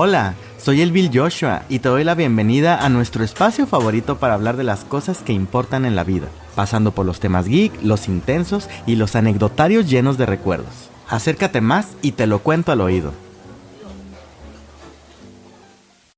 Hola, soy el Bill Joshua y te doy la bienvenida a nuestro espacio favorito para hablar de las cosas que importan en la vida, pasando por los temas geek, los intensos y los anecdotarios llenos de recuerdos. Acércate más y te lo cuento al oído.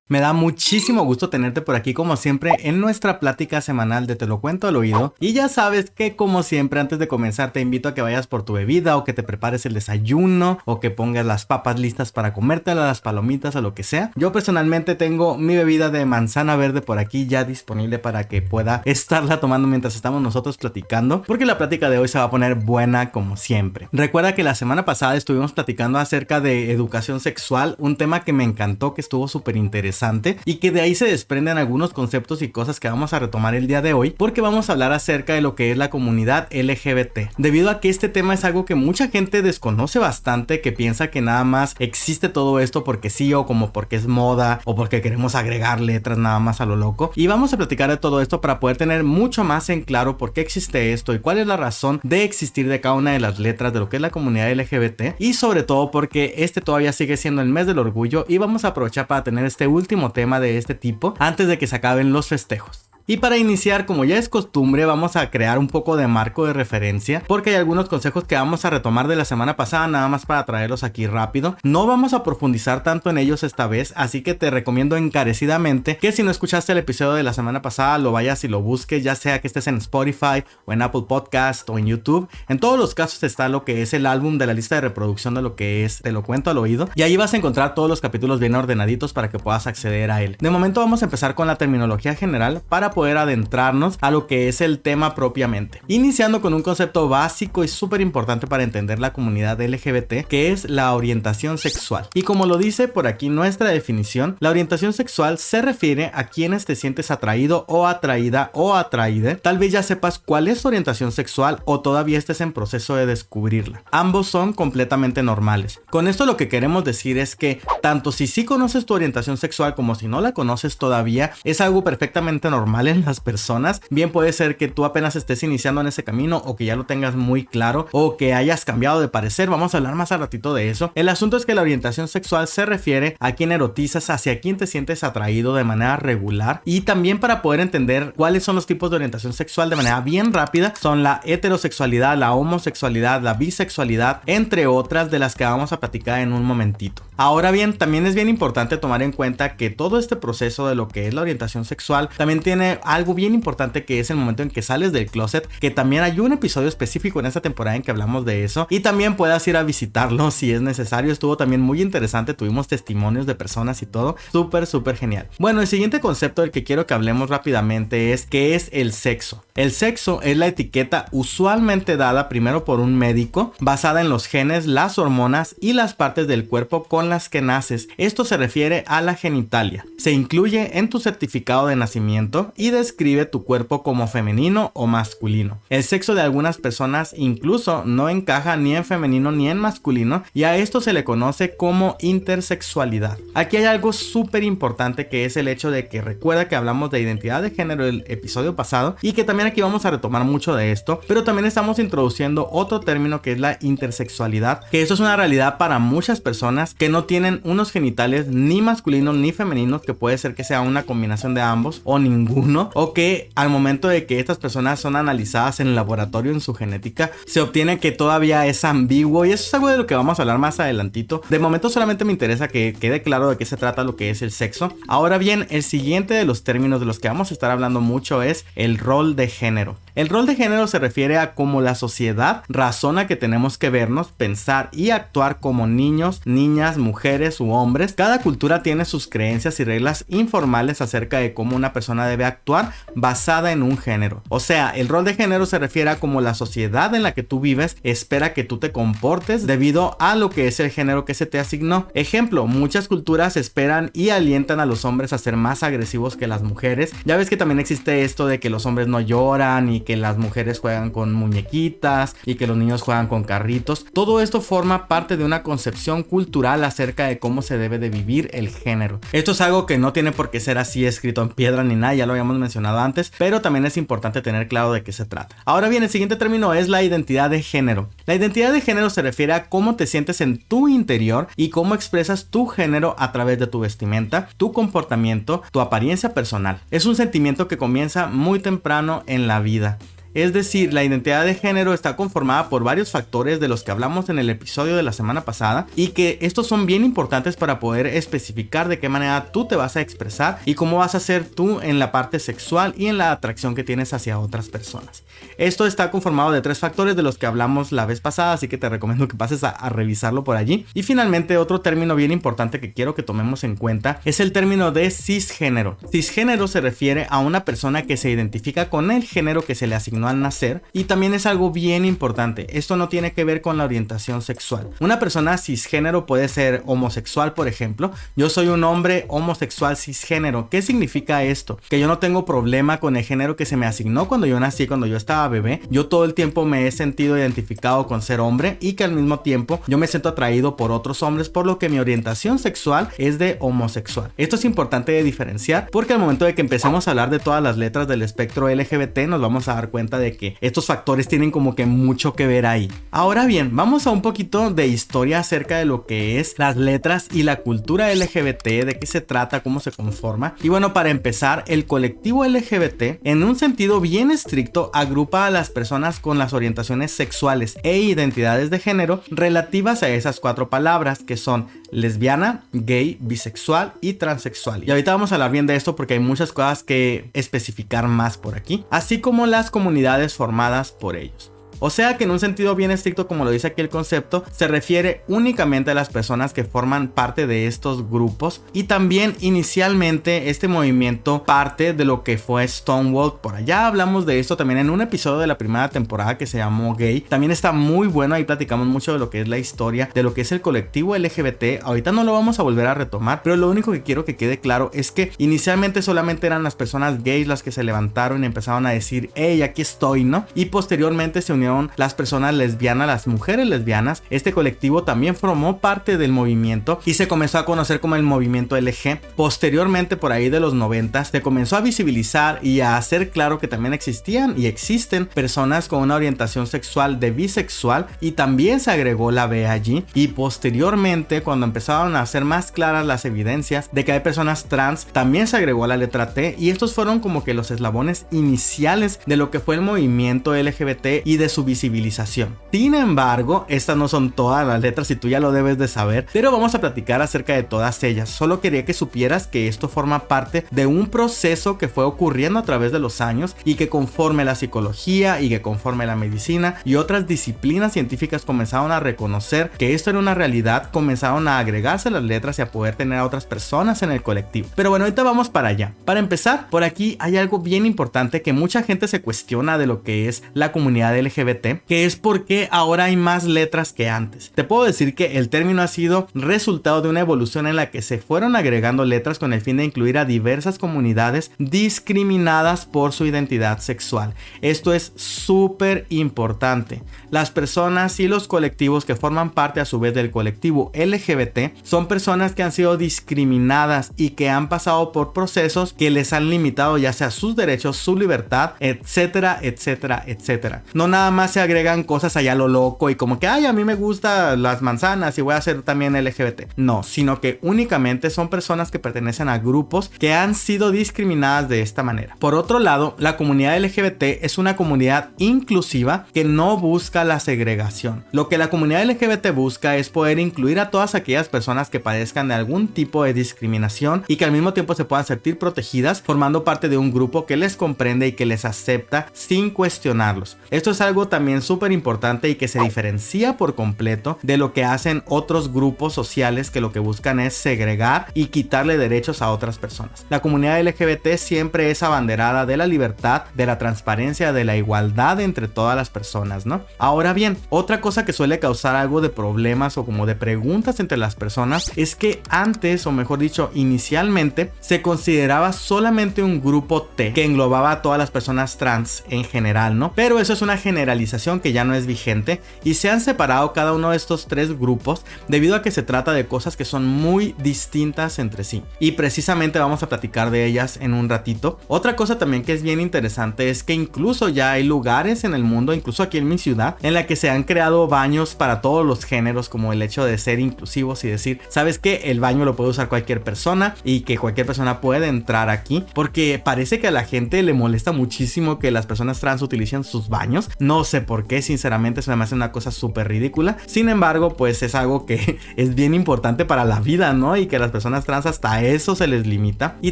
Me da muchísimo gusto tenerte por aquí como siempre en nuestra plática semanal de Te lo cuento al oído. Y ya sabes que como siempre antes de comenzar te invito a que vayas por tu bebida o que te prepares el desayuno o que pongas las papas listas para comértelas, las palomitas o lo que sea. Yo personalmente tengo mi bebida de manzana verde por aquí ya disponible para que pueda estarla tomando mientras estamos nosotros platicando, porque la plática de hoy se va a poner buena como siempre. Recuerda que la semana pasada estuvimos platicando acerca de educación sexual, un tema que me encantó, que estuvo súper interesante y que de ahí se desprenden algunos conceptos y cosas que vamos a retomar el día de hoy, porque vamos a hablar acerca de lo que es la comunidad LGBT, debido a que este tema es algo que mucha gente desconoce bastante, que piensa que nada más existe todo esto porque sí, o como porque es moda, o porque queremos agregar letras nada más a lo loco. Y vamos a platicar de todo esto para poder tener mucho más en claro por qué existe esto y cuál es la razón de existir de cada una de las letras de lo que es la comunidad LGBT, y sobre todo porque este todavía sigue siendo el mes del orgullo y vamos a aprovechar para tener este último tema de este tipo antes de que se acaben los festejos. Y para iniciar, como ya es costumbre, vamos a crear un poco de marco de referencia, porque hay algunos consejos que vamos a retomar de la semana pasada, nada más para traerlos aquí rápido. No vamos a profundizar tanto en ellos esta vez, así que te recomiendo encarecidamente que si no escuchaste el episodio de la semana pasada, lo vayas y lo busques, ya sea que estés en Spotify o en Apple Podcast o en YouTube. En todos los casos está lo que es el álbum de la lista de reproducción de lo que es Te lo cuento al oído, y ahí vas a encontrar todos los capítulos bien ordenaditos para que puedas acceder a él. De momento vamos a empezar con la terminología general para poder adentrarnos a lo que es el tema propiamente, iniciando con un concepto básico y súper importante para entender la comunidad LGBT, que es la orientación sexual. Y como lo dice por aquí nuestra definición, la orientación sexual se refiere a quienes te sientes atraído o atraída o atraíde. Tal vez ya sepas cuál es tu orientación sexual o todavía estés en proceso de descubrirla. Ambos son completamente normales. Con esto lo que queremos decir es que tanto si sí conoces tu orientación sexual como si no la conoces todavía, es algo perfectamente normal en las personas. Bien puede ser que tú apenas estés iniciando en ese camino o que ya lo tengas muy claro o que hayas cambiado de parecer. Vamos a hablar más al ratito de eso. El asunto es que la orientación sexual se refiere a quien erotizas, hacia quien te sientes atraído de manera regular. Y también para poder entender cuáles son los tipos de orientación sexual de manera bien rápida, son la heterosexualidad, la homosexualidad, la bisexualidad, entre otras de las que vamos a platicar en un momentito. Ahora bien, también es bien importante tomar en cuenta que todo este proceso de lo que es la orientación sexual también tiene algo bien importante, que es el momento en que sales del closet, que también hay un episodio específico en esta temporada en que hablamos de eso, y también puedas ir a visitarlo si es necesario. Estuvo también muy interesante, tuvimos testimonios de personas y todo, súper genial. Bueno, el siguiente concepto del que quiero que hablemos rápidamente es ¿qué es el sexo? El sexo es la etiqueta usualmente dada primero por un médico, basada en los genes, las hormonas y las partes del cuerpo con las que naces. Esto se refiere a la genitalia. Se incluye en tu certificado de nacimiento y describe tu cuerpo como femenino o masculino. El sexo de algunas personas incluso no encaja ni en femenino ni en masculino, y a esto se le conoce como intersexualidad. Aquí hay algo súper importante, que es el hecho de que recuerda que hablamos de identidad de género el episodio pasado, y que también aquí vamos a retomar mucho de esto, pero también estamos introduciendo otro término que es la intersexualidad, que eso es una realidad para muchas personas que no tienen unos genitales ni masculinos ni femeninos, que puede ser que sea una combinación de ambos o ninguno, o que al momento de que estas personas son analizadas en el laboratorio en su genética se obtiene que todavía es ambiguo, y eso es algo de lo que vamos a hablar más adelantito. De momento solamente me interesa que quede claro de qué se trata lo que es el sexo. Ahora bien, el siguiente de los términos de los que vamos a estar hablando mucho es el rol de género. El rol de género se refiere a cómo la sociedad razona que tenemos que vernos, pensar y actuar como niños, niñas, mujeres u hombres. Cada cultura tiene sus creencias y reglas informales acerca de cómo una persona debe actuar basada en un género. O sea, el rol de género se refiere a cómo la sociedad en la que tú vives espera que tú te comportes debido a lo que es el género que se te asignó. Ejemplo, muchas culturas esperan y alientan a los hombres a ser más agresivos que las mujeres. Ya ves que también existe esto de que los hombres no lloran y que las mujeres juegan con muñequitas y que los niños juegan con carritos. Todo esto forma parte de una concepción cultural acerca de cómo se debe de vivir el género. Esto es algo que no tiene por qué ser así escrito en piedra ni nada, ya lo habíamos mencionado antes, pero también es importante tener claro de qué se trata. Ahora bien, el siguiente término es la identidad de género. La identidad de género se refiere a cómo te sientes en tu interior y cómo expresas tu género a través de tu vestimenta, tu comportamiento, tu apariencia personal. Es un sentimiento que comienza muy temprano en la vida. Es decir, la identidad de género está conformada por varios factores de los que hablamos en el episodio de la semana pasada y que estos son bien importantes para poder especificar de qué manera tú te vas a expresar y cómo vas a ser tú en la parte sexual y en la atracción que tienes hacia otras personas. Esto está conformado de 3 factores de los que hablamos la vez pasada, así que te recomiendo que pases a revisarlo por allí. Y finalmente, otro término bien importante que quiero que tomemos en cuenta es el término de cisgénero. Cisgénero se refiere a una persona que se identifica con el género que se le asignó al nacer, y también es algo bien importante. Esto no tiene que ver con la orientación sexual. Una persona cisgénero puede ser homosexual, por ejemplo. Yo soy un hombre homosexual cisgénero. ¿Qué significa esto? Que yo no tengo problema con el género que se me asignó cuando yo nací, cuando yo estaba bebé. Yo todo el tiempo me he sentido identificado con ser hombre y que al mismo tiempo yo me siento atraído por otros hombres, por lo que mi orientación sexual es de homosexual. Esto es importante de diferenciar porque al momento de que empecemos a hablar de todas las letras del espectro LGBT nos vamos a dar cuenta de que estos factores tienen como que mucho que ver ahí. Ahora bien, vamos a un poquito de historia acerca de lo que es las letras y la cultura LGBT, de qué se trata, cómo se conforma. Y bueno, para empezar, el colectivo LGBT en un sentido bien estricto agrupa a las personas con las orientaciones sexuales e identidades de género relativas a esas 4 palabras que son lesbiana, gay, bisexual y transexual. Y ahorita vamos a hablar bien de esto porque hay muchas cosas que especificar más por aquí, así como las comunidades formadas por ellos. O sea que en un sentido bien estricto, como lo dice aquí el concepto, se refiere únicamente a las personas que forman parte de estos grupos. Y también inicialmente este movimiento parte de lo que fue Stonewall. Por allá hablamos de esto también en un episodio de la primera temporada que se llamó Gay. También está muy bueno, ahí platicamos mucho de lo que es la historia, de lo que es el colectivo LGBT. Ahorita no lo vamos a volver a retomar, pero lo único que quiero que quede claro es que inicialmente solamente eran las personas gays las que se levantaron y empezaron a decir, hey, aquí estoy, ¿no? Y posteriormente se unieron las personas lesbianas, las mujeres lesbianas. Este colectivo también formó parte del movimiento y se comenzó a conocer como el movimiento LG. Posteriormente, por ahí de los 90, se comenzó a visibilizar y a hacer claro que también existían y existen personas con una orientación sexual de bisexual, y también se agregó la B allí. Y posteriormente, cuando empezaron a hacer más claras las evidencias de que hay personas trans, también se agregó la letra T, y estos fueron como que los eslabones iniciales de lo que fue el movimiento LGBT y de su visibilización. Sin embargo, estas no son todas las letras y tú ya lo debes de saber, pero vamos a platicar acerca de todas ellas. Solo quería que supieras que esto forma parte de un proceso que fue ocurriendo a través de los años y que conforme la psicología y que conforme la medicina y otras disciplinas científicas comenzaron a reconocer que esto era una realidad, comenzaron a agregarse las letras y a poder tener a otras personas en el colectivo. Pero bueno, ahorita vamos para allá. Para empezar, por aquí hay algo bien importante que mucha gente se cuestiona de lo que es la comunidad LGBT, que es porque ahora hay más letras que antes. Te puedo decir que el término ha sido resultado de una evolución en la que se fueron agregando letras con el fin de incluir a diversas comunidades discriminadas por su identidad sexual. Esto es súper importante. Las personas y los colectivos que forman parte a su vez del colectivo LGBT son personas que han sido discriminadas y que han pasado por procesos que les han limitado ya sea sus derechos, su libertad, etcétera, etcétera, etcétera. No nada más se agregan cosas allá a lo loco y como que, ay, a mí me gustan las manzanas y voy a ser también LGBT. No, sino que únicamente son personas que pertenecen a grupos que han sido discriminadas de esta manera. Por otro lado, la comunidad LGBT es una comunidad inclusiva que no busca la segregación. Lo que la comunidad LGBT busca es poder incluir a todas aquellas personas que padezcan de algún tipo de discriminación y que al mismo tiempo se puedan sentir protegidas formando parte de un grupo que les comprende y que les acepta sin cuestionarlos. Esto es algo también súper importante y que se diferencia por completo de lo que hacen otros grupos sociales que lo que buscan es segregar y quitarle derechos a otras personas. La comunidad LGBT siempre es abanderada de la libertad, de la transparencia, de la igualdad entre todas las personas, ¿no? Ahora bien, otra cosa que suele causar algo de problemas o como de preguntas entre las personas es que antes, o mejor dicho, inicialmente se consideraba solamente un grupo T que englobaba a todas las personas trans en general, ¿no? Pero eso es una generalidad generalización que ya no es vigente y se han separado cada uno de estos tres grupos debido a que se trata de cosas que son muy distintas entre sí. Y precisamente vamos a platicar de ellas en un ratito. Otra cosa también que es bien interesante es que incluso ya hay lugares en el mundo, incluso aquí en mi ciudad, en la que se han creado baños para todos los géneros, como el hecho de ser inclusivos y decir, ¿sabes qué? El baño lo puede usar cualquier persona y que cualquier persona puede entrar aquí, porque parece que a la gente le molesta muchísimo que las personas trans utilicen sus baños. No sé por qué, sinceramente se me hace una cosa súper ridícula. Sin embargo, pues es algo que es bien importante para la vida, ¿no? Y que a las personas trans hasta eso se les limita. Y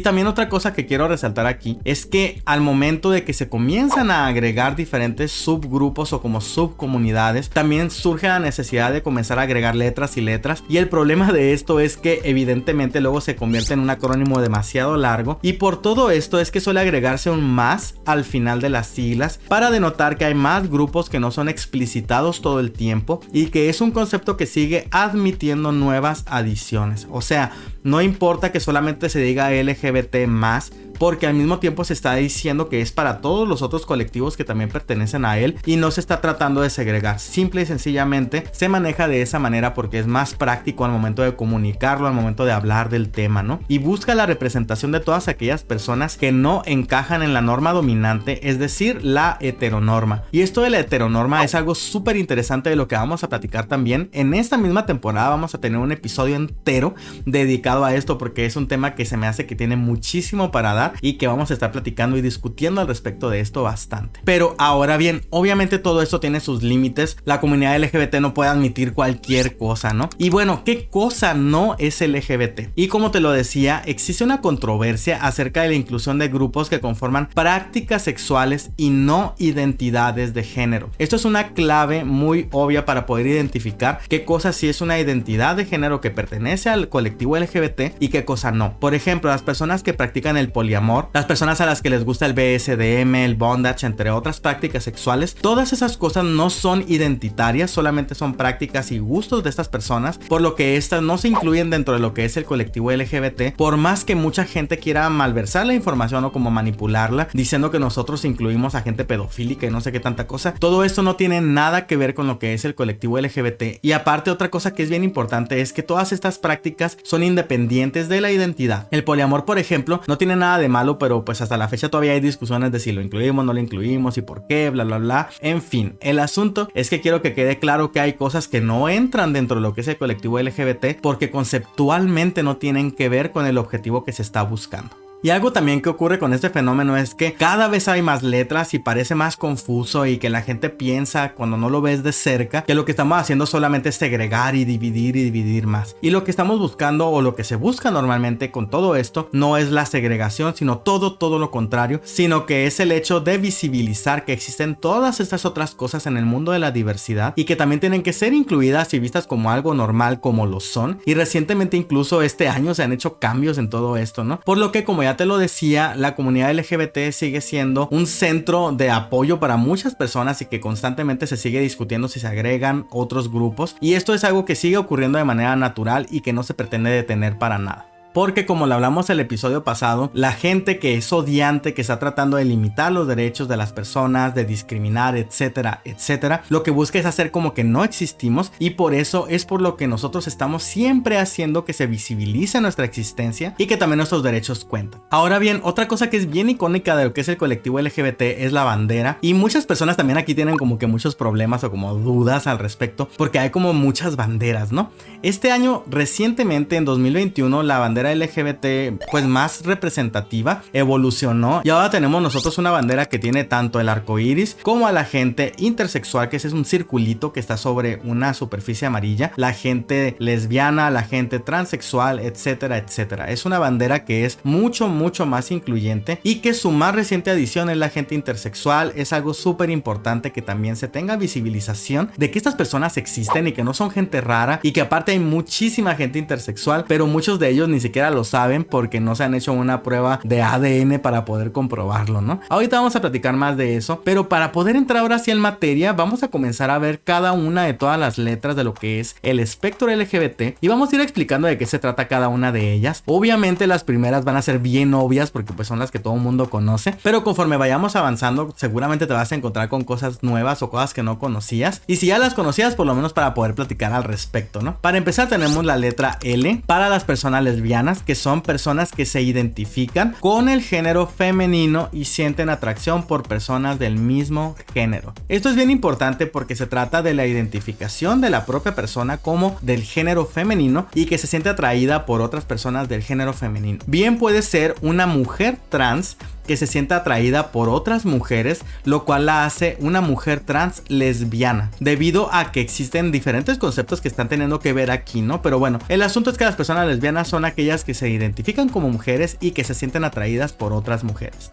también otra cosa que quiero resaltar aquí es que al momento de que se comienzan a agregar diferentes subgrupos o como subcomunidades, también surge la necesidad de comenzar a agregar letras y letras. Y el problema de esto es que evidentemente luego se convierte en un acrónimo demasiado largo, y por todo esto es que suele agregarse un más al final de las siglas para denotar que hay más grupos que no son explicitados todo el tiempo y que es un concepto que sigue admitiendo nuevas adiciones. O sea, no importa que solamente se diga LGBT más, porque al mismo tiempo se está diciendo que es para todos los otros colectivos que también pertenecen a él y no se está tratando de segregar. Simple y sencillamente se maneja de esa manera porque es más práctico al momento de comunicarlo, al momento de hablar del tema, ¿no? Y busca la representación de todas aquellas personas que no encajan en la norma dominante, es decir, la heteronorma. Y esto de la heteronorma es algo súper interesante de lo que vamos a platicar también. En esta misma temporada vamos a tener un episodio entero dedicado a esto porque es un tema que se me hace que tiene muchísimo para dar y que vamos a estar platicando y discutiendo al respecto de esto bastante. Pero ahora bien, obviamente todo esto tiene sus límites. La comunidad LGBT no puede admitir cualquier cosa, ¿no? Y bueno, ¿qué cosa no es LGBT? Y como te lo decía, existe una controversia acerca de la inclusión de grupos que conforman prácticas sexuales y no identidades de género. Esto es una clave muy obvia para poder identificar qué cosa sí es una identidad de género que pertenece al colectivo LGBT y qué cosa no. Por ejemplo, las personas que practican el poliamor, las personas a las que les gusta el BSDM, el bondage, entre otras prácticas sexuales, todas esas cosas no son identitarias, solamente son prácticas y gustos de estas personas, por lo que estas no se incluyen dentro de lo que es el colectivo LGBT, por más que mucha gente quiera malversar la información o como manipularla, diciendo que nosotros incluimos a gente pedofílica y no sé qué tanta cosa. Todo esto no tiene nada que ver con lo que es el colectivo LGBT. Y aparte, otra cosa que es bien importante es que todas estas prácticas son independientes de la identidad. El poliamor, por ejemplo, no tiene nada de malo, pero pues hasta la fecha todavía hay discusiones de si lo incluimos, no lo incluimos y por qué, bla bla bla. En fin, el asunto es que quiero que quede claro que hay cosas que no entran dentro de lo que es el colectivo LGBT porque conceptualmente no tienen que ver con el objetivo que se está buscando. Y algo también que ocurre con este fenómeno es que cada vez hay más letras y parece más confuso y que la gente piensa cuando no lo ves de cerca que lo que estamos haciendo solamente es segregar y dividir más. Y lo que estamos buscando o lo que se busca normalmente con todo esto no es la segregación, sino todo lo contrario, sino que es el hecho de visibilizar que existen todas estas otras cosas en el mundo de la diversidad y que también tienen que ser incluidas y vistas como algo normal como lo son. Y recientemente incluso este año se han hecho cambios en todo esto, ¿no? Por lo que, como ya te lo decía, la comunidad LGBT sigue siendo un centro de apoyo para muchas personas y que constantemente se sigue discutiendo si se agregan otros grupos, y esto es algo que sigue ocurriendo de manera natural y que no se pretende detener para nada. Porque como lo hablamos el episodio pasado, la gente que es odiante, que está tratando de limitar los derechos de las personas, de discriminar, etcétera, etcétera, lo que busca es hacer como que no existimos, y por eso es por lo que nosotros estamos siempre haciendo que se visibilice nuestra existencia y que también nuestros derechos cuentan. Ahora bien, otra cosa que es bien icónica de lo que es el colectivo LGBT es la bandera, y muchas personas también aquí tienen como que muchos problemas o como dudas al respecto, porque hay como muchas banderas, ¿no? Este año, recientemente en 2021, la bandera LGBT pues más representativa evolucionó y ahora tenemos nosotros una bandera que tiene tanto el arco iris como a la gente intersexual, que ese es un circulito que está sobre una superficie amarilla, la gente lesbiana, la gente transexual, etcétera, etcétera. Es una bandera que es mucho más incluyente y que su más reciente adición es la gente intersexual. Es algo súper importante que también se tenga visibilización de que estas personas existen y que no son gente rara, y que aparte hay muchísima gente intersexual, pero muchos de ellos ni siquiera siquiera lo saben porque no se han hecho una prueba de ADN para poder comprobarlo, ¿no? Ahorita vamos a platicar más de eso, pero para poder entrar ahora sí en materia, vamos a comenzar a ver cada una de todas las letras de lo que es el espectro LGBT y vamos a ir explicando de qué se trata cada una de ellas. Obviamente las primeras van a ser bien obvias porque pues son las que todo el mundo conoce, pero conforme vayamos avanzando seguramente te vas a encontrar con cosas nuevas o cosas que no conocías, y si ya las conocías, por lo menos para poder platicar al respecto, ¿no? Para empezar tenemos la letra L para las personas lesbianas, que son personas que se identifican con el género femenino y sienten atracción por personas del mismo género. Esto es bien importante porque se trata de la identificación de la propia persona como del género femenino y que se siente atraída por otras personas del género femenino. Bien puede ser una mujer trans que se sienta atraída por otras mujeres, lo cual la hace una mujer trans lesbiana, debido a que existen diferentes conceptos que están teniendo que ver aquí, ¿no? Pero bueno, el asunto es que las personas lesbianas son aquellas que se identifican como mujeres y que se sienten atraídas por otras mujeres.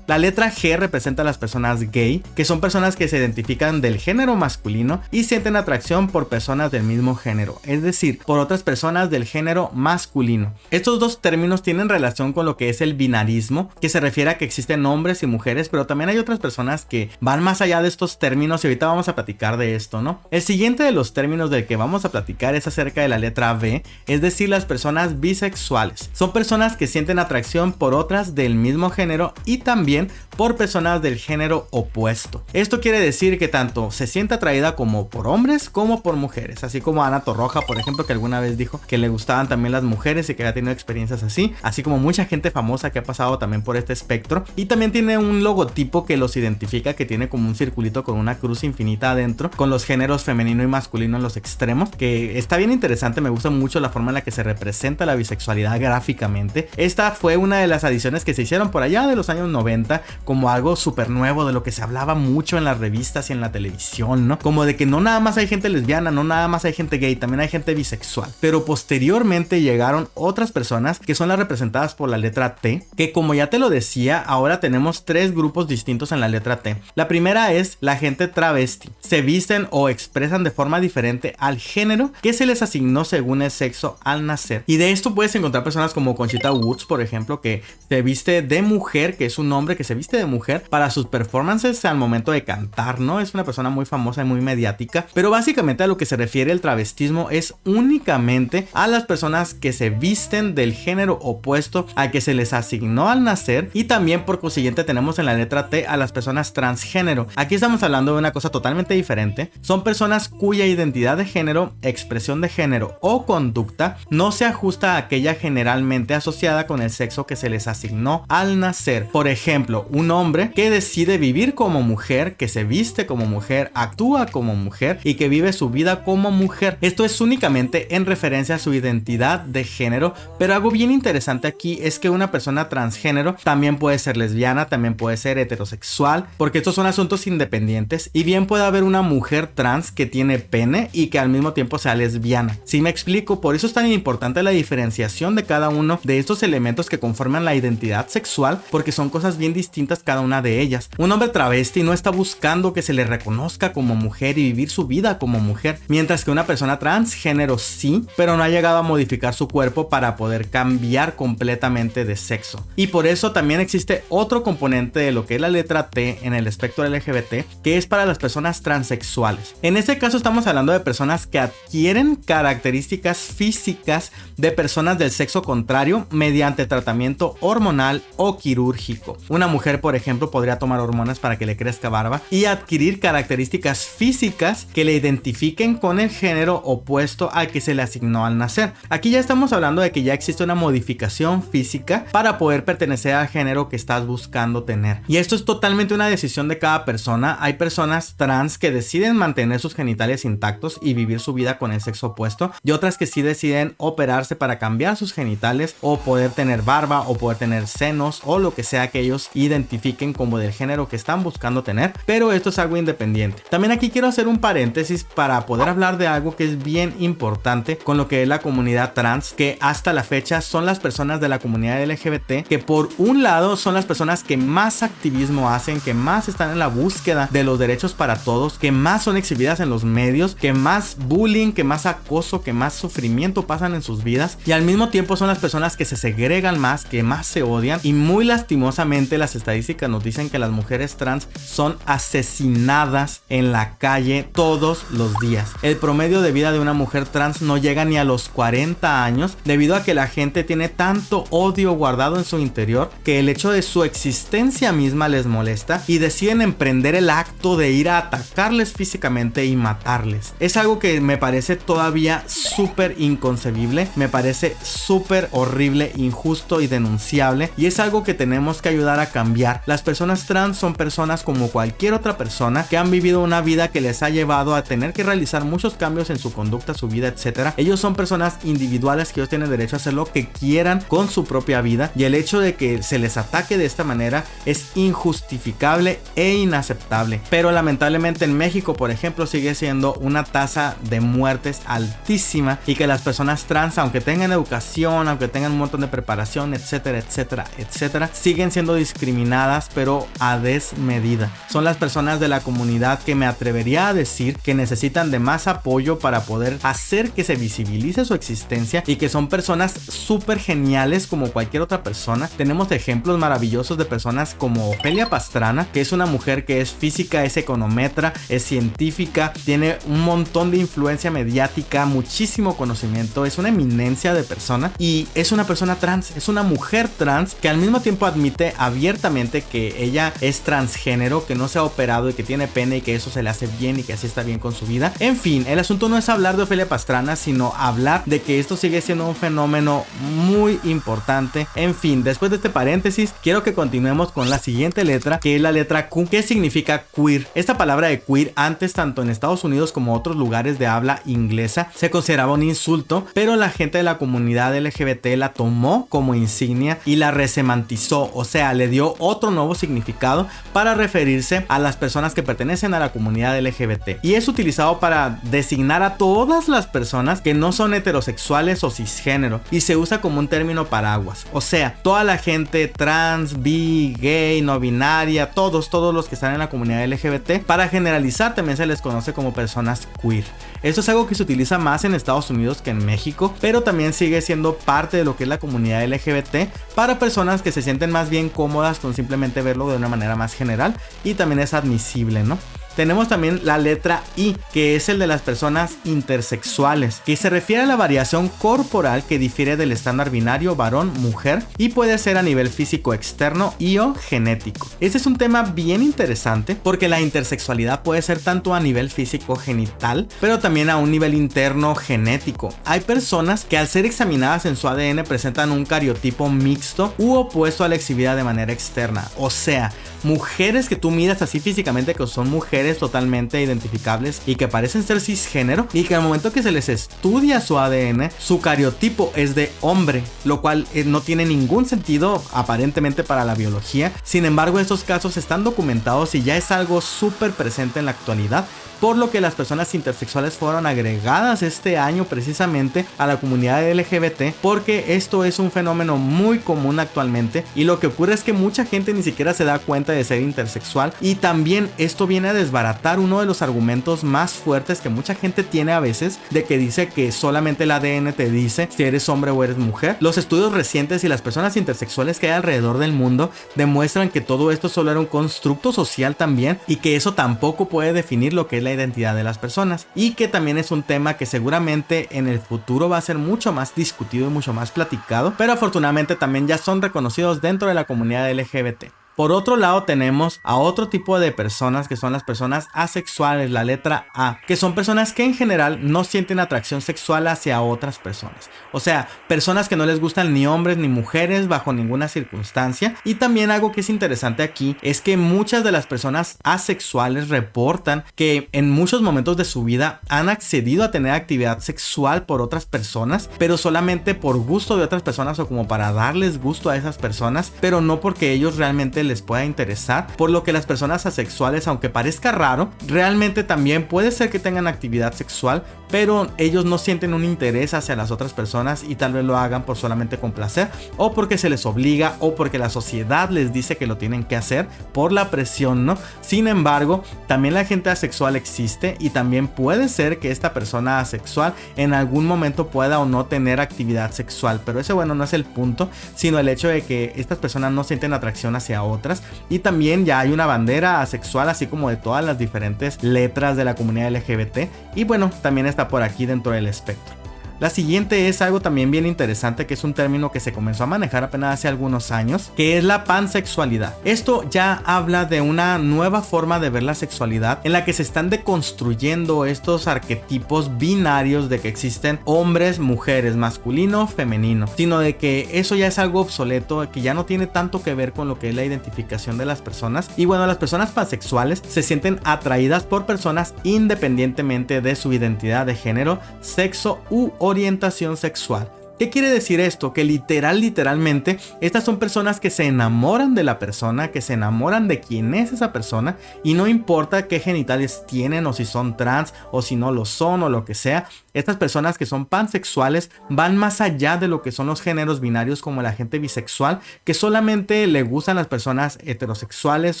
La letra G representa a las personas gay, que son personas que se identifican del género masculino y sienten atracción por personas del mismo género, es decir, por otras personas del género masculino. Estos dos términos tienen relación con lo que es el binarismo, que se refiere a que existen hombres y mujeres, pero también hay otras personas que van más allá de estos términos y ahorita vamos a platicar de esto, ¿no? El siguiente de los términos del que vamos a platicar es acerca de la letra B, es decir, las personas bisexuales. Son personas que sienten atracción por otras del mismo género y también por personas del género opuesto. Esto quiere decir que tanto se siente atraída como por hombres como por mujeres, así como Ana Torroja, por ejemplo, que alguna vez dijo que le gustaban también las mujeres y que había tenido experiencias así como mucha gente famosa que ha pasado también por este espectro. Y también tiene un logotipo que los identifica, que tiene como un circulito con una cruz infinita adentro, con los géneros femenino y masculino en los extremos, que está bien interesante. Me gusta mucho la forma en la que se representa la bisexualidad gráficamente. Esta fue una de las adiciones que se hicieron por allá de los años 90 como algo súper nuevo, de lo que se hablaba mucho en las revistas y en la televisión, ¿no? Como de que no nada más hay gente lesbiana, no nada más hay gente gay, también hay gente bisexual. Pero posteriormente llegaron otras personas que son las representadas por la letra T, que como ya te lo decía, ahora tenemos tres grupos distintos en la letra T. La primera es la gente travesti. Se visten o expresan de forma diferente al género que se les asignó según el sexo al nacer. Y de esto puedes encontrar personas como Conchita Wurst, por ejemplo, que se viste de mujer, que es un hombre que se viste de mujer para sus performances al momento de cantar, ¿no? Es una persona muy famosa y muy mediática, pero básicamente a lo que se refiere el travestismo es únicamente a las personas que se visten del género opuesto al que se les asignó al nacer, y también por consiguiente tenemos en la letra T a las personas transgénero. Aquí estamos hablando de una cosa totalmente diferente. Son personas cuya identidad de género, expresión de género o conducta no se ajusta a aquella generalmente asociada con el sexo que se les asignó al nacer. Por ejemplo, un hombre que decide vivir como mujer, que se viste como mujer, actúa como mujer y que vive su vida como mujer. Esto es únicamente en referencia a su identidad de género, pero algo bien interesante aquí es que una persona transgénero también puede ser lesbiana, también puede ser heterosexual, porque estos son asuntos independientes, y bien puede haber una mujer trans que tiene pene y que al mismo tiempo sea lesbiana. ¿Sí me explico? Por eso es tan importante la diferenciación de cada uno de estos elementos que conforman la identidad sexual, porque son cosas bien distintas cada una de ellas. Un hombre travesti no está buscando que se le reconozca como mujer y vivir su vida como mujer, mientras que una persona transgénero sí, pero no ha llegado a modificar su cuerpo para poder cambiar completamente de sexo. Y por eso también existe otro componente de lo que es la letra T en el espectro LGBT, que es para las personas transexuales. En este caso estamos hablando de personas que adquieren características físicas de personas del sexo contrario mediante tratamiento hormonal o quirúrgico. Una mujer, por ejemplo, podría tomar hormonas para que le crezca barba y adquirir características físicas que le identifiquen con el género opuesto al que se le asignó al nacer. Aquí ya estamos hablando de que ya existe una modificación física para poder pertenecer al género que estás buscando tener. Y esto es totalmente una decisión de cada persona. Hay personas trans que deciden mantener sus genitales intactos y vivir su vida con el sexo opuesto, y otras que sí deciden operarse para cambiar sus genitales o poder tener barba o poder tener senos o lo que sea que ellos ellos identifiquen como del género que están buscando tener, pero esto es algo independiente. También aquí quiero hacer un paréntesis para poder hablar de algo que es bien importante con lo que es la comunidad trans, que hasta la fecha son las personas de la comunidad LGBT que por un lado son las personas que más activismo hacen, que más están en la búsqueda de los derechos para todos, que más son exhibidas en los medios, que más bullying, que más acoso, que más sufrimiento pasan en sus vidas, y al mismo tiempo son las personas que se segregan más, que más se odian, y muy lastimosamente las estadísticas nos dicen que las mujeres trans son asesinadas en la calle todos los días. El promedio de vida de una mujer trans no llega ni a los 40 años debido a que la gente tiene tanto odio guardado en su interior que el hecho de su existencia misma les molesta y deciden emprender el acto de ir a atacarles físicamente y matarles. Es algo que me parece todavía súper inconcebible, me parece súper horrible, injusto y denunciable, y es algo que tenemos que ayudar a cambiar. Las personas trans son personas como cualquier otra persona que han vivido una vida que les ha llevado a tener que realizar muchos cambios en su conducta, su vida, etc. Ellos son personas individuales que ellos tienen derecho a hacer lo que quieran con su propia vida, y el hecho de que se les ataque de esta manera es injustificable e inaceptable. Pero lamentablemente en México, por ejemplo, sigue siendo una tasa de muertes altísima, y que las personas trans, aunque tengan educación, aunque tengan un montón de preparación, etcétera, etcétera, etcétera, siguen siendo discriminadas, pero a desmedida. Son las personas de la comunidad que me atrevería a decir que necesitan de más apoyo para poder hacer que se visibilice su existencia, y que son personas súper geniales como cualquier otra persona. Tenemos ejemplos maravillosos de personas como Ofelia Pastrana, que es una mujer que es física, es econometra, es científica, tiene un montón de influencia mediática, muchísimo conocimiento, es una eminencia de persona, y es una persona trans, es una mujer trans que al mismo tiempo admite abiertamente que ella es transgénero, que no se ha operado y que tiene pene y que eso se le hace bien y que así está bien con su vida. En fin, el asunto no es hablar de Ofelia Pastrana, sino hablar de que esto sigue siendo un fenómeno muy importante. En fin, después de este paréntesis, quiero que continuemos con la siguiente letra, que es la letra Q, que significa queer. Esta palabra de queer antes, tanto en Estados Unidos como otros lugares de habla inglesa, se consideraba un insulto, pero la gente de la comunidad LGBT la tomó como insignia y la resemantizó, o sea, le dio otro nuevo significado para referirse a las personas que pertenecen a la comunidad LGBT, y es utilizado para designar a todas las personas que no son heterosexuales o cisgénero, y se usa como un término paraguas, o sea, toda la gente trans, bi, gay, no binaria, todos los que están en la comunidad LGBT. Para generalizar, también se les conoce como personas queer. Esto es algo que se utiliza más en Estados Unidos que en México, pero también sigue siendo parte de lo que es la comunidad LGBT para personas que se sienten más bien cómodas con simplemente verlo de una manera más general, y también es admisible, ¿no? Tenemos también la letra I, que es el de las personas intersexuales, que se refiere a la variación corporal que difiere del estándar binario varón-mujer y puede ser a nivel físico externo y o genético. Este es un tema bien interesante porque la intersexualidad puede ser tanto a nivel físico genital, pero también a un nivel interno genético. Hay personas que al ser examinadas en su ADN presentan un cariotipo mixto u opuesto a la exhibida de manera externa, o sea, mujeres que tú miras así físicamente que son mujeres totalmente identificables y que parecen ser cisgénero, y que al momento que se les estudia su ADN, su cariotipo es de hombre, lo cual no tiene ningún sentido aparentemente para la biología. Sin embargo, estos casos están documentados y ya es algo súper presente en la actualidad, por lo que las personas intersexuales fueron agregadas este año precisamente a la comunidad LGBT, porque esto es un fenómeno muy común actualmente, y lo que ocurre es que mucha gente ni siquiera se da cuenta de ser intersexual, y también esto viene a desbaratar uno de los argumentos más fuertes que mucha gente tiene a veces, de que dice que solamente el ADN te dice si eres hombre o eres mujer. Los estudios recientes y las personas intersexuales que hay alrededor del mundo demuestran que todo esto solo era un constructo social también, y que eso tampoco puede definir lo que es la identidad de las personas, y que también es un tema que seguramente en el futuro va a ser mucho más discutido y mucho más platicado, pero afortunadamente también ya son reconocidos dentro de la comunidad LGBT. Por otro lado, tenemos a otro tipo de personas, que son las personas asexuales, la letra A, que son personas que en general no sienten atracción sexual hacia otras personas. O sea, personas que no les gustan ni hombres ni mujeres bajo ninguna circunstancia. Y también algo que es interesante aquí es que muchas de las personas asexuales reportan que en muchos momentos de su vida han accedido a tener actividad sexual por otras personas, pero solamente por gusto de otras personas o como para darles gusto a esas personas, pero no porque ellos realmente les pueda interesar, por lo que las personas asexuales, aunque parezca raro, realmente también puede ser que tengan actividad sexual, pero ellos no sienten un interés hacia las otras personas y tal vez lo hagan por solamente complacer, o porque se les obliga, o porque la sociedad les dice que lo tienen que hacer por la presión, ¿no? Sin embargo, también la gente asexual existe, y también puede ser que esta persona asexual en algún momento pueda o no tener actividad sexual, pero ese, bueno, no es el punto, sino el hecho de que estas personas no sienten atracción hacia otras. Y también ya hay una bandera asexual, así como de todas las diferentes letras de la comunidad LGBT, y bueno, también está por aquí dentro del espectro. La siguiente es algo también bien interesante, que es un término que se comenzó a manejar apenas hace algunos años, que es la pansexualidad. Esto ya habla de una nueva forma de ver la sexualidad, en la que se están deconstruyendo estos arquetipos binarios de que existen hombres, mujeres, masculino, femenino, sino de que eso ya es algo obsoleto, que ya no tiene tanto que ver con lo que es la identificación de las personas. Y bueno, las personas pansexuales se sienten atraídas por personas independientemente de su identidad de género, sexo u orientación sexual. ¿Qué quiere decir esto? Que literalmente estas son personas que se enamoran de la persona, que se enamoran de quién es esa persona, y no importa qué genitales tienen, o si son trans, o si no lo son, o lo que sea. Estas personas que son pansexuales van más allá de lo que son los géneros binarios, como la gente bisexual, que solamente le gustan las personas heterosexuales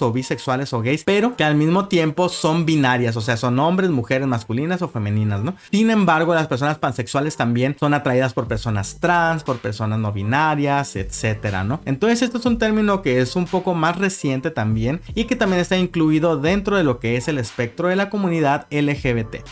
o bisexuales o gays, pero que al mismo tiempo son binarias, o sea, son hombres, mujeres, masculinas o femeninas, ¿no? Sin embargo, las personas pansexuales también son atraídas por personas trans, por personas no binarias, etcétera, ¿no? Entonces esto es un término que es un poco más reciente también, y que también está incluido dentro de lo que es el espectro de la comunidad LGBT.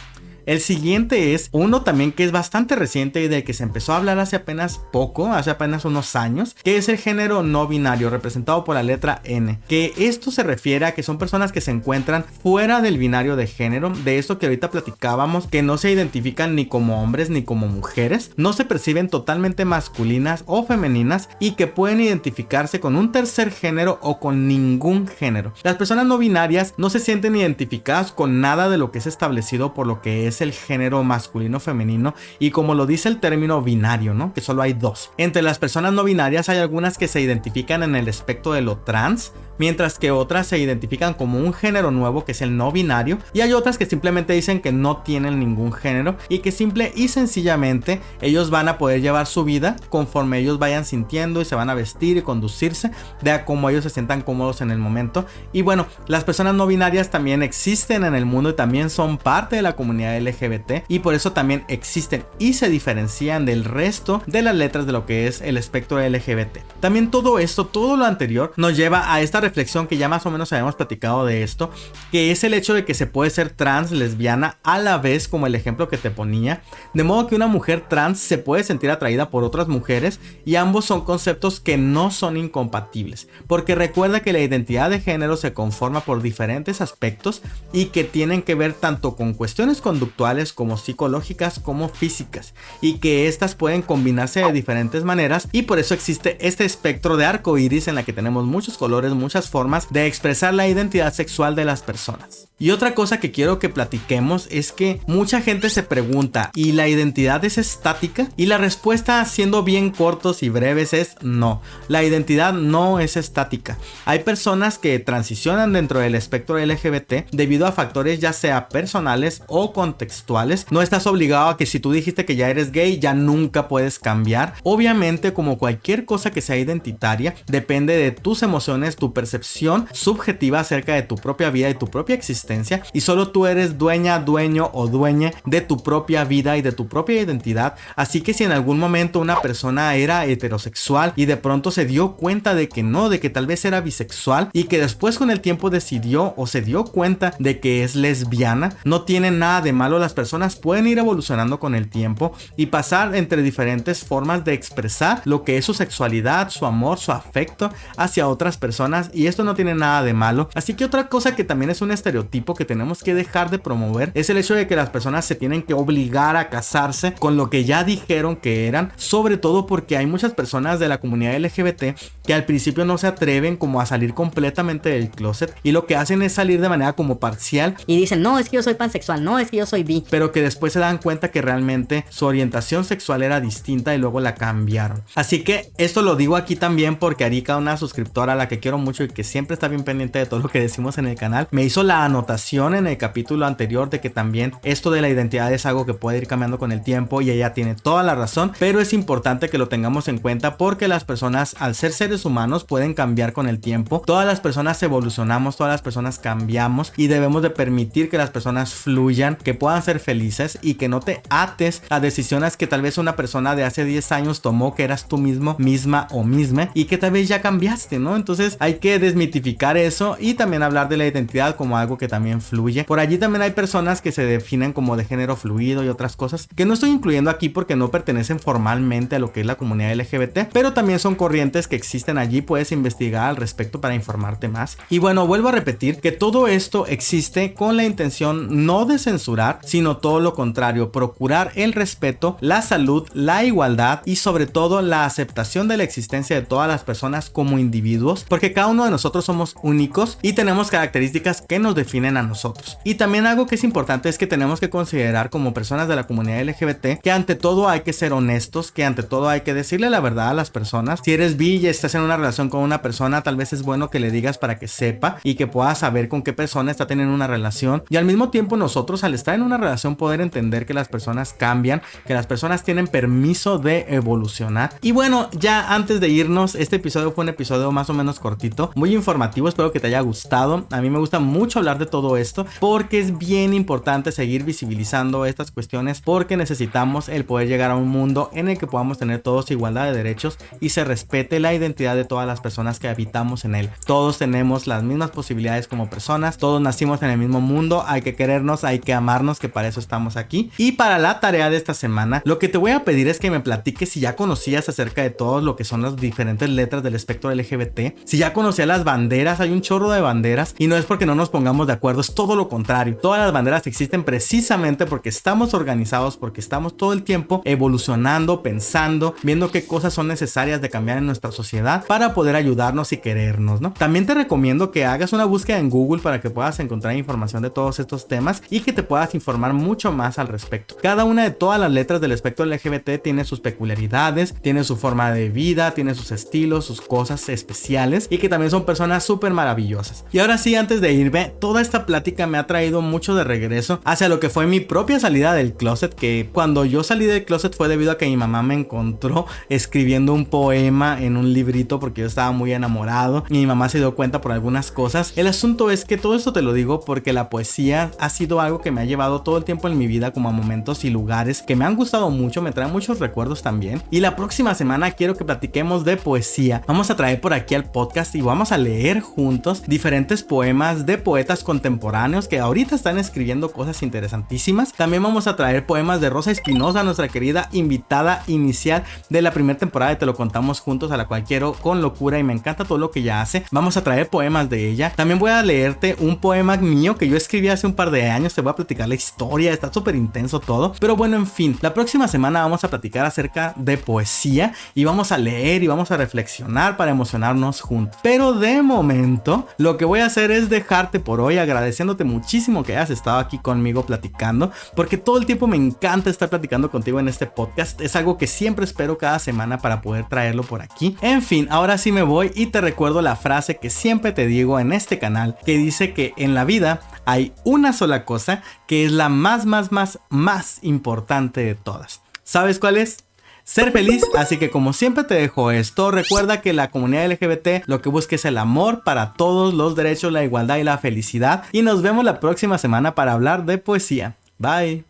El siguiente es uno también que es bastante reciente y del que se empezó a hablar hace apenas poco, hace apenas unos años, que es el género no binario, representado por la letra N. Que esto se refiere a que son personas que se encuentran fuera del binario de género, de esto que ahorita platicábamos, que no se identifican ni como hombres ni como mujeres, no se perciben totalmente masculinas o femeninas, y que pueden identificarse con un tercer género o con ningún género. Las personas no binarias no se sienten identificadas con nada de lo que es establecido por lo que es el género masculino o femenino, y como lo dice el término binario, ¿no? Que solo hay dos. Entre las personas no binarias hay algunas que se identifican en el espectro de lo trans, mientras que otras se identifican como un género nuevo, que es el no binario, y hay otras que simplemente dicen que no tienen ningún género, y que simple y sencillamente ellos van a poder llevar su vida conforme ellos vayan sintiendo, y se van a vestir y conducirse de a cómo ellos se sientan cómodos en el momento. Y bueno, las personas no binarias también existen en el mundo y también son parte de la comunidad LGBT, y por eso también existen y se diferencian del resto de las letras de lo que es el espectro LGBT. También todo esto, todo lo anterior nos lleva a esta reflexión que ya más o menos habíamos platicado de esto, que es el hecho de que se puede ser trans, lesbiana a la vez, como el ejemplo que te ponía, de modo que una mujer trans se puede sentir atraída por otras mujeres, y ambos son conceptos que no son incompatibles, porque recuerda que la identidad de género se conforma por diferentes aspectos y que tienen que ver tanto con cuestiones conductuales como psicológicas como físicas, y que estas pueden combinarse de diferentes maneras, y por eso existe este espectro de arco iris en la que tenemos muchos colores, muchas formas de expresar la identidad sexual de las personas. Y otra cosa que quiero que platiquemos es que mucha gente se pregunta, ¿y la identidad es estática? Y la respuesta, siendo bien cortos y breves, es no. La identidad no es estática. Hay personas que transicionan dentro del espectro LGBT debido a factores ya sea personales o contextuales. No estás obligado a que si tú dijiste que ya eres gay, ya nunca puedes cambiar. Obviamente, como cualquier cosa que sea identitaria, depende de tus emociones, tu percepción subjetiva acerca de tu propia vida y tu propia existencia, y solo tú eres dueña, dueño o dueña de tu propia vida y de tu propia identidad. Así que si en algún momento una persona era heterosexual y de pronto se dio cuenta de que no, de que tal vez era bisexual, y que después con el tiempo decidió o se dio cuenta de que es lesbiana, no tiene nada de malo. Las personas pueden ir evolucionando con el tiempo y pasar entre diferentes formas de expresar lo que es su sexualidad, su amor, su afecto hacia otras personas, y esto no tiene nada de malo. Así que otra cosa que también es un estereotipo estereotipo que tenemos que dejar de promover es el hecho de que las personas se tienen que obligar a casarse con lo que ya dijeron que eran, sobre todo porque hay muchas personas de la comunidad LGBT que al principio no se atreven como a salir completamente del closet y lo que hacen es salir de manera como parcial y dicen, no, es que yo soy pansexual, no, es que yo soy bi, pero que después se dan cuenta que realmente su orientación sexual era distinta y luego la cambiaron. Así que esto lo digo aquí también porque Arika, una suscriptora a la que quiero mucho y que siempre está bien pendiente de todo lo que decimos en el canal, me hizo la anotación en el capítulo anterior de que también esto de la identidad es algo que puede ir cambiando con el tiempo y ella tiene toda la razón, pero es importante que lo tengamos en cuenta porque las personas, al ser seres humanos, pueden cambiar con el tiempo. Todas las personas evolucionamos, todas las personas cambiamos y debemos de permitir que las personas fluyan, que puedan ser felices y que no te ates a decisiones que tal vez una persona de hace 10 años tomó, que eras tú mismo, misma o misma, y que tal vez ya cambiaste, ¿no? Entonces hay que desmitificar eso y también hablar de la identidad como algo que también fluye. Por allí también hay personas que se definen como de género fluido y otras cosas que no estoy incluyendo aquí porque no pertenecen formalmente a lo que es la comunidad LGBT, pero también son corrientes que existen allí. Puedes investigar al respecto para informarte más. Y bueno, vuelvo a repetir que todo esto existe con la intención no de censurar, sino todo lo contrario, procurar el respeto, la salud, la igualdad y sobre todo la aceptación de la existencia de todas las personas como individuos, porque cada uno de nosotros somos únicos y tenemos características que nos definen a nosotros. Y también algo que es importante es que tenemos que considerar como personas de la comunidad LGBT que ante todo hay que ser honestos, que ante todo hay que decirle la verdad a las personas. Si eres bi y estás en una relación con una persona, tal vez es bueno que le digas para que sepa y que pueda saber con qué persona está teniendo una relación, y al mismo tiempo nosotros, al estar en una relación, poder entender que las personas cambian, que las personas tienen permiso de evolucionar. Y bueno, ya antes de irnos, este episodio fue un episodio más o menos cortito, muy informativo, espero que te haya gustado. A mí me gusta mucho hablar de todo esto porque es bien importante seguir visibilizando estas cuestiones, porque necesitamos el poder llegar a un mundo en el que podamos tener todos igualdad de derechos y se respete la identidad de todas las personas que habitamos en él. Todos tenemos las mismas posibilidades como personas, todos nacimos en el mismo mundo, hay que querernos, hay que amarnos, que para eso estamos aquí. Y para la tarea de esta semana, lo que te voy a pedir es que me platiques si ya conocías acerca de todo lo que son las diferentes letras del espectro LGBT, si ya conocías las banderas. Hay un chorro de banderas y no es porque no nos pongamos de acuerdo, es todo lo contrario. Todas las banderas existen precisamente porque estamos organizados, porque estamos todo el tiempo evolucionando, pensando, viendo qué cosas son necesarias de cambiar en nuestra sociedad para poder ayudarnos y querernos, ¿no? También te recomiendo que hagas una búsqueda en Google para que puedas encontrar información de todos estos temas y que te puedas informar mucho más al respecto. Cada una de todas las letras del espectro LGBT tiene sus peculiaridades, tiene su forma de vida, tiene sus estilos, sus cosas especiales y que también son personas súper maravillosas. Y ahora sí, antes de irme, toda esta plática me ha traído mucho de regreso hacia lo que fue mi propia salida del closet, que cuando yo salí del closet fue debido a que mi mamá me encontró escribiendo un poema en un librito porque yo estaba muy enamorado y mi mamá se dio cuenta por algunas cosas. El asunto es que todo esto te lo digo porque la poesía ha sido algo que me ha llevado todo el tiempo en mi vida como a momentos y lugares que me han gustado mucho, me traen muchos recuerdos también. Y la próxima semana quiero que platiquemos de poesía. Vamos a traer por aquí al podcast y vamos a leer juntos diferentes poemas de poetas contemporáneos que ahorita están escribiendo cosas interesantísimas. También vamos a traer poemas de Rosa Espinosa, nuestra querida invitada inicial de la primera temporada de Te lo contamos juntos, a la cual quiero con locura y me encanta todo lo que ella hace. Vamos a traer poemas de ella. También voy a leerte un poema mío que yo escribí hace un par de años. Te voy a platicar la historia, está súper intenso todo. Pero bueno, en fin, la próxima semana vamos a platicar acerca de poesía y vamos a leer y vamos a reflexionar para emocionarnos juntos. Pero de momento, lo que voy a hacer es dejarte por hoy agradeciéndote muchísimo que hayas estado aquí conmigo platicando, porque todo el tiempo me encanta estar platicando contigo en este podcast. Es algo que siempre espero cada semana para poder traerlo por aquí. En fin, ahora sí me voy y te recuerdo la frase que siempre te digo en este canal, que dice que en la vida hay una sola cosa que es la más importante de todas. ¿Sabes cuál es? Ser feliz. Así que como siempre te dejo esto, recuerda que la comunidad LGBT lo que busca es el amor para todos, los derechos, la igualdad y la felicidad. Y nos vemos la próxima semana para hablar de poesía. Bye.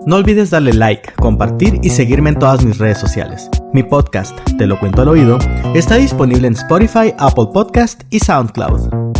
No olvides darle like, compartir y seguirme en todas mis redes sociales. Mi podcast, Te lo cuento al oído, está disponible en Spotify, Apple Podcast y SoundCloud.